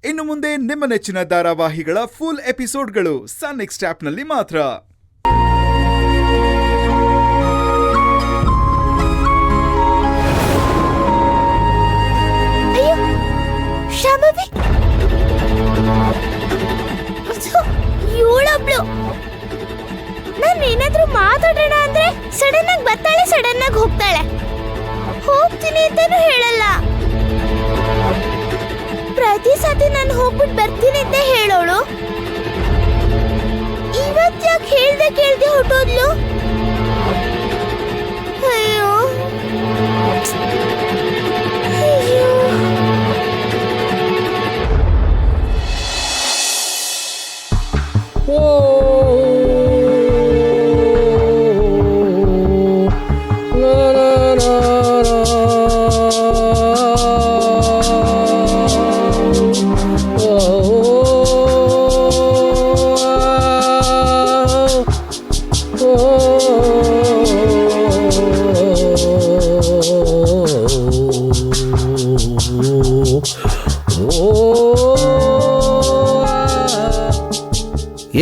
ಇನ್ನು ಮುಂದೆ ನಿಮ್ಮ ನೆಚ್ಚಿನ ಧಾರಾವಾಹಿಗಳ ಫುಲ್ ಎಪಿಸೋಡ್ಗಳು ಸನ್ ನೆಕ್ಸ್ಟ್ ಆಪ್ನಲ್ಲಿ ಮಾತ್ರ. ನಾನೇನಾದ್ರೂ ಮಾತಾಡೋಣ ಅಂದ್ರೆ ಸಡನ್ ಆಗಿ ಬರ್ತಾಳೆ, ಸಡನ್ ಆಗಿ ಹೋಗ್ತಾಳೆ. ಹೋಗ್ತೀನಿ ಅಂತಾನು ಹೇಳಲ್ಲ. ಪ್ರತಿ ಸತಿ ನಾನು ಹೋಗ್ಬಿಟ್ಟು ಬರ್ತೀನಿ ಅಂತ ಹೇಳೋಳು. ಇವತ್ತು ಯಾಕೆ ಕೇಳ್ದೆ ಹೊಟ್ಟೋದ್ಲು? ಅಯ್ಯೋ ಅಯ್ಯೋ.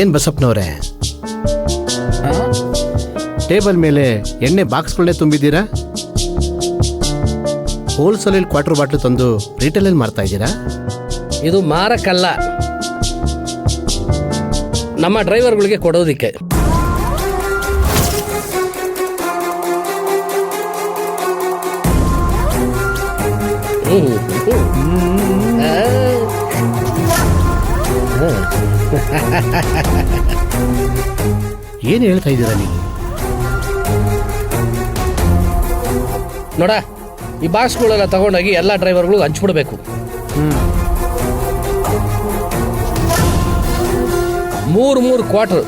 ಏನ್ ಬಸಪ್ಪನವ್ರೆ, ಟೇಬಲ್ ಮೇಲೆ ಎಣ್ಣೆ ಬಾಕ್ಸ್ಗಳನ್ನೇ ತುಂಬಿದ್ದೀರಾ? ಹೋಲ್ಸೇಲಲ್ಲಿ ಕ್ವಾರ್ಟರ್ ಬಾಟ್ಲು ತಂದು ರಿಟೇಲಲ್ಲಿ ಮಾರ್ತಾ ಇದ್ದೀರಾ? ಇದು ಮಾರಕ್ಕಲ್ಲ, ನಮ್ಮ ಡ್ರೈವರ್ಗಳಿಗೆ ಕೊಡೋದಿಕ್ಕೆ. ಏನು ಹೇಳ್ತಾ ಇದ್ದೀರಾ ನೀವು? ನೋಡ, ಈ ಬಾಕ್ಸ್ಗಳೆಲ್ಲ ತಗೊಂಡೋಗಿ ಎಲ್ಲ ಡ್ರೈವರ್ಗಳು ಹಂಚ್ಬಿಡ್ಬೇಕು. 3 ಕ್ವಾರ್ಟರ್.